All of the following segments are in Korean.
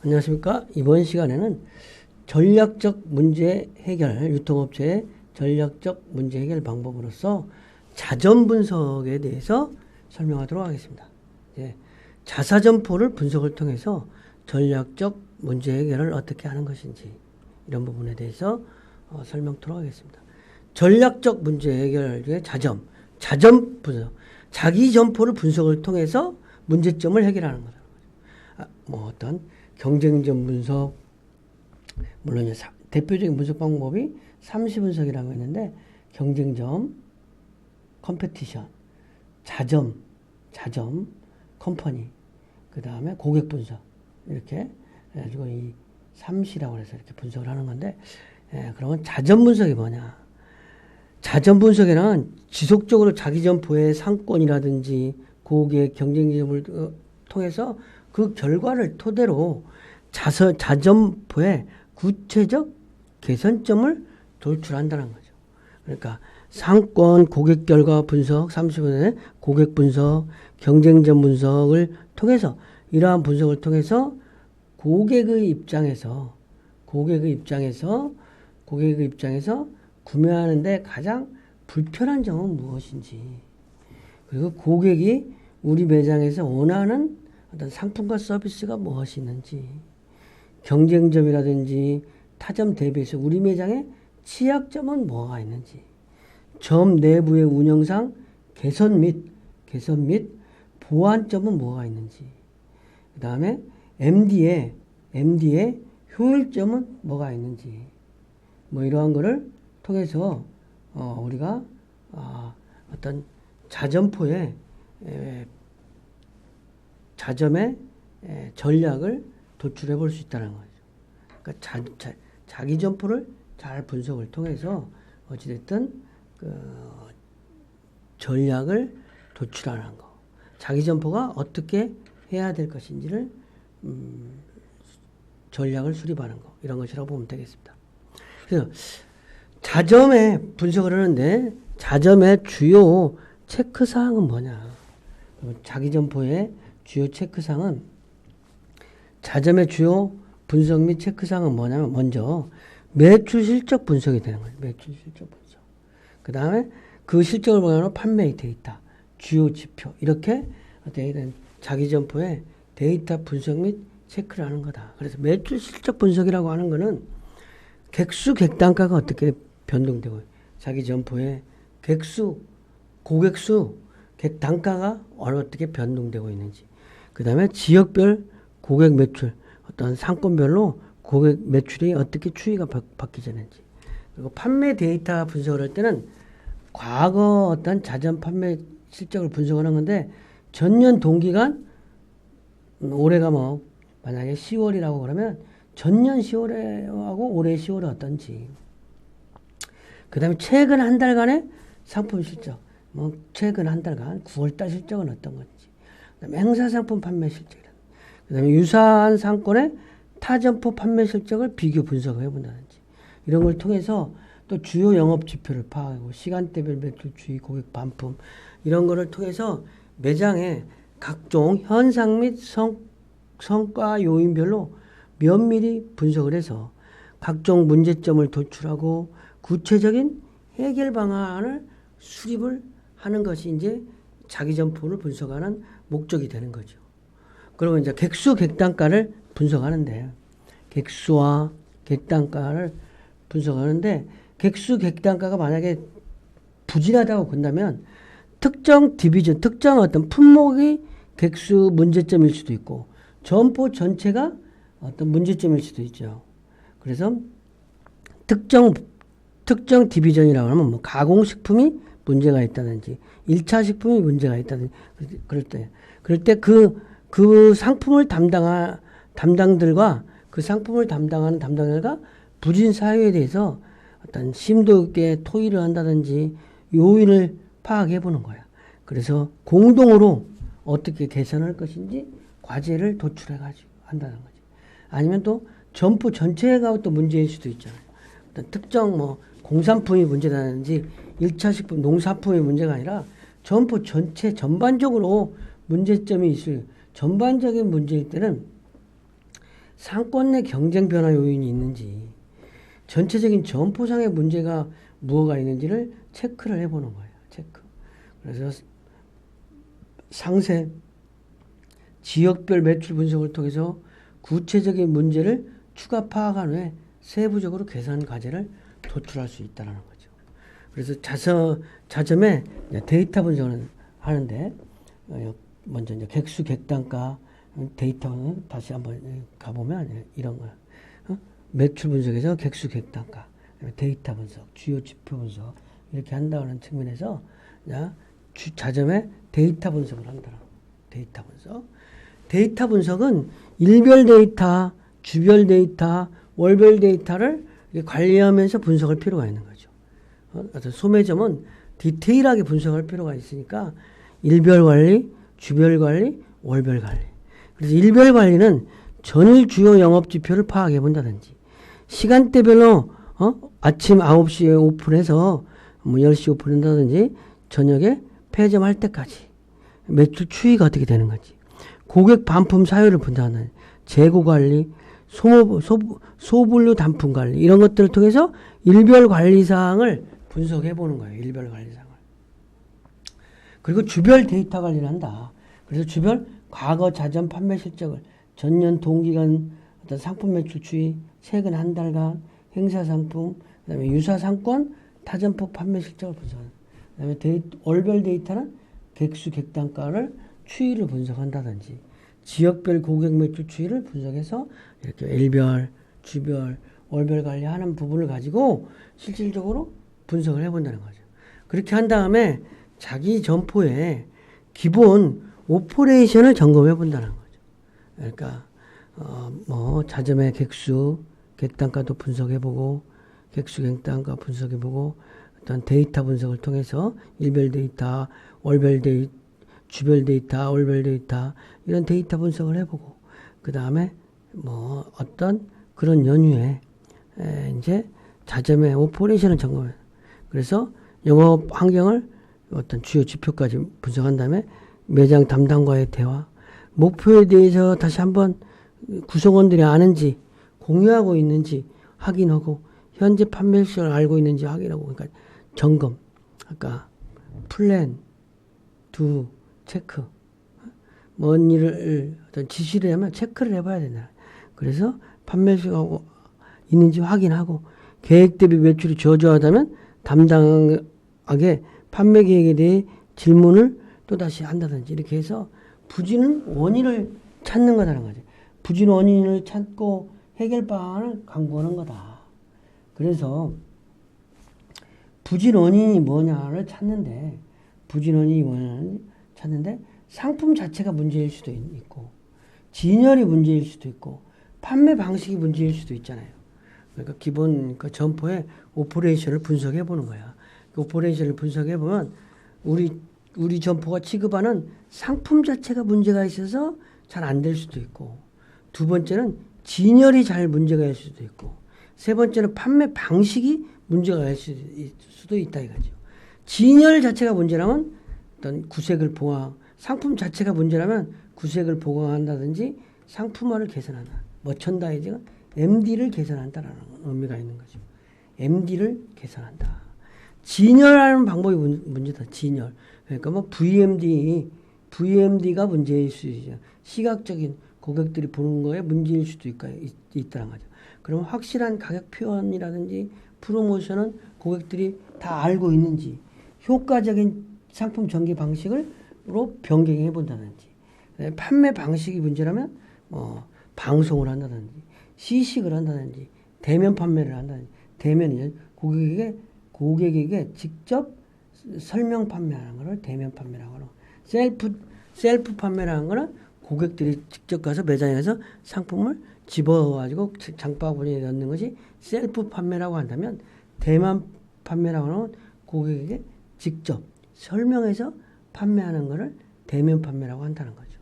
안녕하십니까. 이번 시간에는 전략적 문제 해결, 유통업체의 전략적 문제 해결 방법으로서 자점 분석에 대해서 설명하도록 하겠습니다. 자사점포를 분석을 통해서 전략적 문제 해결을 어떻게 하는 것인지 이런 부분에 대해서 설명토록 하겠습니다. 전략적 문제 해결의 자점 분석, 자기 점포를 분석을 통해서 문제점을 해결하는 거다. 어떤 경쟁점 분석, 물론 대표적인 분석 방법이 3C분석이라고 했는데, 경쟁점, 컴페티션, 자점, 컴퍼니, 그 다음에 고객 분석, 이렇게 해가지고 이 3C라고 해서 이렇게 분석을 하는 건데, 그러면 자점 분석이 뭐냐? 자점 분석에는 지속적으로 자기 점포의 상권이라든지 고객, 경쟁점을 통해서 그 결과를 토대로 자점포의 구체적 개선점을 도출한다는 거죠. 그러니까 상권, 고객 결과 분석, 30분의 고객 분석, 경쟁점 분석을 통해서, 이러한 분석을 통해서 고객의 입장에서 구매하는데 가장 불편한 점은 무엇인지, 그리고 고객이 우리 매장에서 원하는 어떤 상품과 서비스가 무엇이 있는지, 경쟁점이라든지 타점 대비해서 우리 매장의 취약점은 뭐가 있는지, 점 내부의 운영상 개선 및 보완점은 뭐가 있는지, 그 다음에 MD의 효율점은 뭐가 있는지, 이러한 거를 통해서 우리가 어떤 자점포의 자점의 전략을 도출해 볼 수 있다는 거죠. 그러니까 자기 점포를 잘 분석을 통해서 어찌됐든 그 전략을 도출하는 거, 자기 점포가 어떻게 해야 될 것인지를 전략을 수립하는 거, 이런 것이라고 보면 되겠습니다. 그래서 자점의 분석을 하는데, 자점의 주요 체크사항은 뭐냐? 자기 점포의 주요 체크사항은, 자점의 주요 분석 및 체크사항은 뭐냐면, 먼저 매출 실적 분석이 되는 거예요. 매출 실적 분석. 그 다음에 그 실적을 보면 판매 데이터, 주요 지표, 이렇게 어떤 자기 점포의 데이터 분석 및 체크를 하는 거다. 그래서 매출 실적 분석이라고 하는 거는 객수, 객단가가 어떻게 변동되고, 자기 점포의 객수, 고객수, 객단가가 어떻게 변동되고 있는지, 그 다음에 지역별 고객 매출, 어떤 상권별로 고객 매출이 어떻게 추이가 바뀌지 않는지, 그리고 판매 데이터 분석을 할 때는 과거 어떤 자점 판매 실적을 분석하는 건데, 전년 동기간, 올해가 만약에 10월이라고 그러면 전년 10월하고 올해 10월은 어떤지, 그 다음에 최근 한 달간의 상품 실적, 최근 한 달간 9월달 실적은 어떤 건지, 그 다음에 행사 상품 판매 실적이라든지, 그 다음에 유사한 상권의 타점포 판매 실적을 비교 분석을 해본다든지, 이런 걸 통해서 또 주요 영업 지표를 파악하고, 시간대별 매출 추이, 고객 반품, 이런 거를 통해서 매장의 각종 현상 및 성과 요인별로 면밀히 분석을 해서 각종 문제점을 도출하고 구체적인 해결 방안을 수립을 하는 것이 이제 자기 점포를 분석하는 목적이 되는 거죠. 그러면 이제 객수, 객단가를 분석하는데, 객수와 객단가를 분석하는데, 객수, 객단가가 만약에 부진하다고 본다면 특정 디비전, 특정 어떤 품목이 객수 문제점일 수도 있고, 점포 전체가 어떤 문제점일 수도 있죠. 그래서 특정 디비전이라고 하면 가공식품이 문제가 있다든지, 1차 식품이 문제가 있다든지, 그럴 때 그 상품을 담당들과 그 상품을 담당하는 담당자가 부진 사유에 대해서 어떤 심도 있게 토의를 한다든지 요인을 파악해 보는 거야. 그래서 공동으로 어떻게 개선할 것인지 과제를 도출해 가지고 한다는 거지. 아니면 또 점포 전체가 또 문제일 수도 있잖아요. 어떤 특정 공산품이 문제라든지 1차 식품, 농사품이 문제가 아니라 점포 전체 전반적으로 문제점이 있어요. 전반적인 문제일 때는 상권 내 경쟁 변화 요인이 있는지, 전체적인 점포상의 문제가 무엇가 있는지를 체크를 해보는 거예요. 체크. 그래서 상세, 지역별 매출 분석을 통해서 구체적인 문제를 추가 파악한 후에 세부적으로 계산 과제를 도출할 수 있다는 거죠. 그래서 자점의 데이터 분석을 하는데, 먼저 이제 객수, 객단가 데이터는 다시 한번 가보면 이런 거야. 매출 분석에서 객수, 객단가, 데이터 분석, 주요 지표 분석 이렇게 한다는 측면에서 자점의 데이터 분석을 한다. 데이터 분석. 데이터 분석은 일별 데이터, 주별 데이터, 월별 데이터를 관리하면서 분석할 필요가 있는 거죠. 어떤 소매점은 디테일하게 분석할 필요가 있으니까 일별 관리, 주별 관리, 월별 관리. 그래서 일별 관리는 전일 주요 영업 지표를 파악해 본다든지, 시간대별로 아침 9시에 오픈해서 뭐 10시 오픈한다든지 저녁에 폐점할 때까지 매출 추이가 어떻게 되는 건지, 고객 반품 사유를 분석하는 재고 관리, 소분류 단품 관리 이런 것들을 통해서 일별 관리 사항을 분석해 보는 거예요. 일별 관리 사항을. 그리고 주별 데이터 관리를 한다. 그래서 주별 과거 자점 판매 실적을 전년 동기간 어떤 상품 매출 추이, 최근 한 달간 행사 상품, 그다음에 유사 상권, 타점포 판매 실적을 분석하는. 그다음에 월별 데이터는 객수, 객단가를 추이를 분석한다든지, 지역별 고객 매출 추이를 분석해서 이렇게 일별, 주별, 월별 관리하는 부분을 가지고 실질적으로 분석을 해본다는 거죠. 그렇게 한 다음에 자기 점포의 기본 오퍼레이션을 점검해 본다는 거죠. 그러니까 뭐 자점의 객수, 객단가도 분석해보고, 객수, 객단가 분석해보고, 어떤 데이터 분석을 통해서 일별 데이터, 월별 데이터, 주별 데이터, 월별 데이터 이런 데이터 분석을 해보고, 그 다음에 뭐 어떤 그런 연휴에 이제 자점의 오퍼레이션을 점검해요. 그래서 영업 환경을 어떤 주요 지표까지 분석한 다음에 매장 담당과의 대화, 목표에 대해서 다시 한번 구성원들이 아는지 공유하고 있는지 확인하고, 현재 판매 실적을 알고 있는지 확인하고, 그러니까 점검, 아까 플랜, 두, 체크, 뭔 일을 어떤 지시를 하면 체크를 해봐야 된다. 그래서 판매 실적하고 있는지 확인하고, 계획 대비 매출이 저조하다면 담당하게 판매 계획에 대해 질문을 또 다시 한다든지, 이렇게 해서 부진 원인을 찾는 거다라는 거죠. 부진 원인을 찾고 해결 방안을 강구하는 거다. 그래서 부진 원인이 뭐냐를 찾는데, 상품 자체가 문제일 수도 있고, 진열이 문제일 수도 있고, 판매 방식이 문제일 수도 있잖아요. 그러니까 기본 그 점포의 오퍼레이션을 분석해 보는 거야. 그 오퍼레이션을 분석해 보면 우리 점포가 취급하는 상품 자체가 문제가 있어서 잘 안 될 수도 있고, 두 번째는 진열이 잘 문제가 있을 수도 있고, 세 번째는 판매 방식이 문제가 있을 수도 있다 이거죠. 진열 자체가 문제라면 어떤 구색을 보강, 상품 자체가 문제라면 구색을 보강한다든지 상품화를 개선한다. 머천다이징은 MD를 개선한다라는 의미가 있는 거죠. MD를 개선한다. 진열하는 방법이 문제다. 진열. 그러니까 뭐 VMD가 문제일 수 있죠. 시각적인 고객들이 보는 거에 문제일 수도 있다는 거죠. 그럼 확실한 가격 표현이라든지 프로모션은 고객들이 다 알고 있는지, 효과적인 상품 전개 방식으로 변경해 본다든지, 판매 방식이 문제라면 방송을 한다든지, 시식을 한다든지, 대면 판매를 한다든지, 대면은 고객에게 직접 설명 판매하는 것을 대면 판매라고 하고, 셀프 판매라는 것은 고객들이 직접 가서 매장에서 상품을 집어가지고 장바구니에 넣는 것이 셀프 판매라고 한다면, 대면 판매라고 하는 고객에게 직접 설명해서 판매하는 것을 대면 판매라고 한다는 거죠.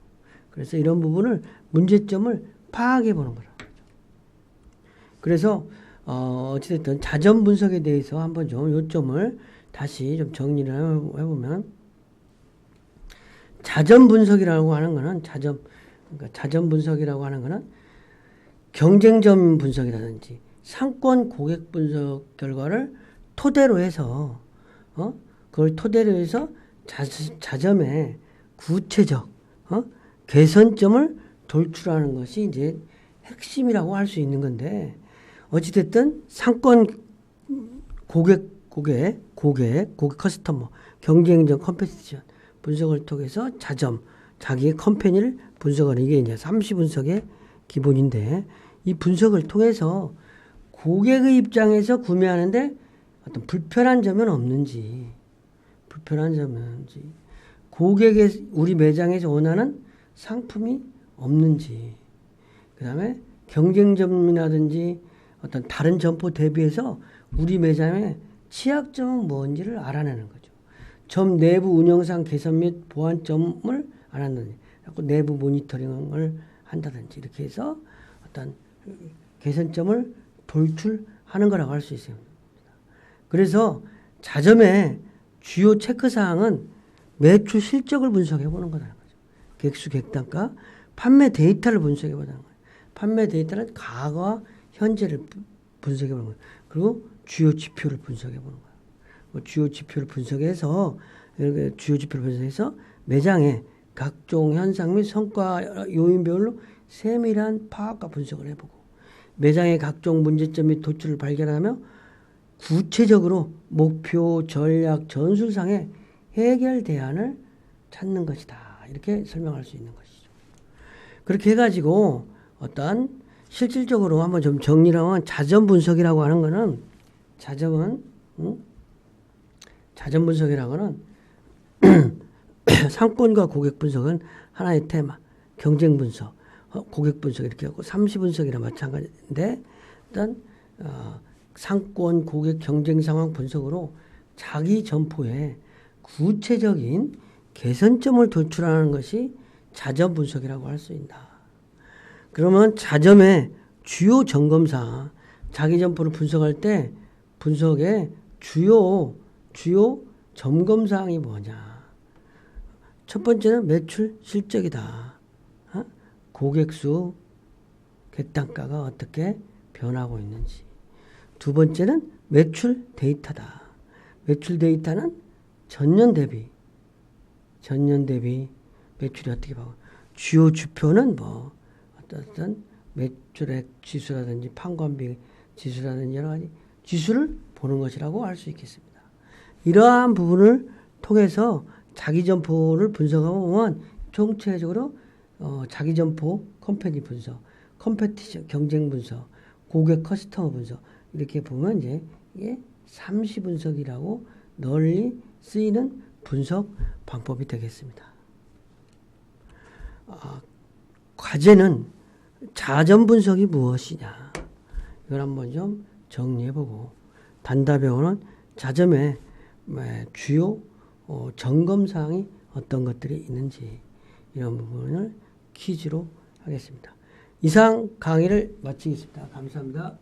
그래서 이런 부분을 문제점을 파악해 보는 거라고 하죠. 그래서 어찌됐든 자점 분석에 대해서 한번 좀 요점을 다시 좀 정리를 해보면, 자점 분석이라고 하는 거는 자점 분석이라고 하는 거는 경쟁점 분석이라든지 상권 고객 분석 결과를 토대로 해서 그걸 토대로 해서 자점의 구체적 개선점을 돌출하는 것이 이제 핵심이라고 할 수 있는 건데, 어찌됐든 상권 고객 커스터머, 경쟁적 컴페티션 분석을 통해서 자점, 자기의 컴퍼니를 분석하는 이게 이제 3C 분석의 기본인데, 이 분석을 통해서 고객의 입장에서 구매하는데 어떤 불편한 점은 없는지, 고객의 우리 매장에서 원하는 상품이 없는지, 그 다음에 경쟁점이라든지 어떤 다른 점포 대비해서 우리 매장의 취약점은 뭔지를 알아내는 거죠. 점 내부 운영상 개선 및 보완점을 알아내는, 내부 모니터링을 한다든지 이렇게 해서 어떤 개선점을 돌출하는 거라고 할 수 있습니다. 그래서 자점의 주요 체크사항은 매출 실적을 분석해 보는 거라는 거죠. 객수, 객단가, 판매 데이터를 분석해 보는 거예요. 판매 데이터는 과거와 현재를 분석해 보는 거예요. 그리고 주요 지표를 분석해 보는 거예요. 주요 지표를 분석해서 매장의 각종 현상 및 성과 요인별로 세밀한 파악과 분석을 해보고, 매장의 각종 문제점 및 도출을 발견하며 구체적으로 목표, 전략, 전술상의 해결 대안을 찾는 것이다. 이렇게 설명할 수 있는 것이죠. 그렇게 해가지고 어떤 실질적으로 한번 좀 정리를 하면, 자점 분석이라고 하는 거는, 자점 분석이라고 하는 상권과 고객 분석은 하나의 테마, 경쟁 분석, 고객 분석 이렇게 하고 3C 분석이랑 마찬가지인데, 일단 상권, 고객, 경쟁 상황 분석으로 자기 점포에 구체적인 개선점을 도출하는 것이 자점 분석이라고 할 수 있다. 그러면 자점의 주요 점검사항, 자기 점포를 분석할 때 분석의 주요 점검사항이 뭐냐. 첫 번째는 매출 실적이다. 고객 수, 객단가가 어떻게 변하고 있는지. 두 번째는 매출 데이터다. 매출 데이터는 전년 대비 매출이 어떻게 바뀌고, 주요 지표는 뭐 어떤 매출액 지수라든지 판관비 지수라든지 여러 가지 지수를 보는 것이라고 할 수 있겠습니다. 이러한 부분을 통해서 자기 점포를 분석하고 보면 총체적으로 자기 점포 컴퍼니 분석, 컴페티션 경쟁 분석, 고객 커스터머 분석 이렇게 보면 이제 이게 3C 분석이라고 널리 쓰이는 분석 방법이 되겠습니다. 과제는 자점 분석이 무엇이냐, 이걸 한번 좀 정리해보고, 단답형은 자점의 주요 점검사항이 어떤 것들이 있는지 이런 부분을 퀴즈로 하겠습니다. 이상 강의를 마치겠습니다. 감사합니다.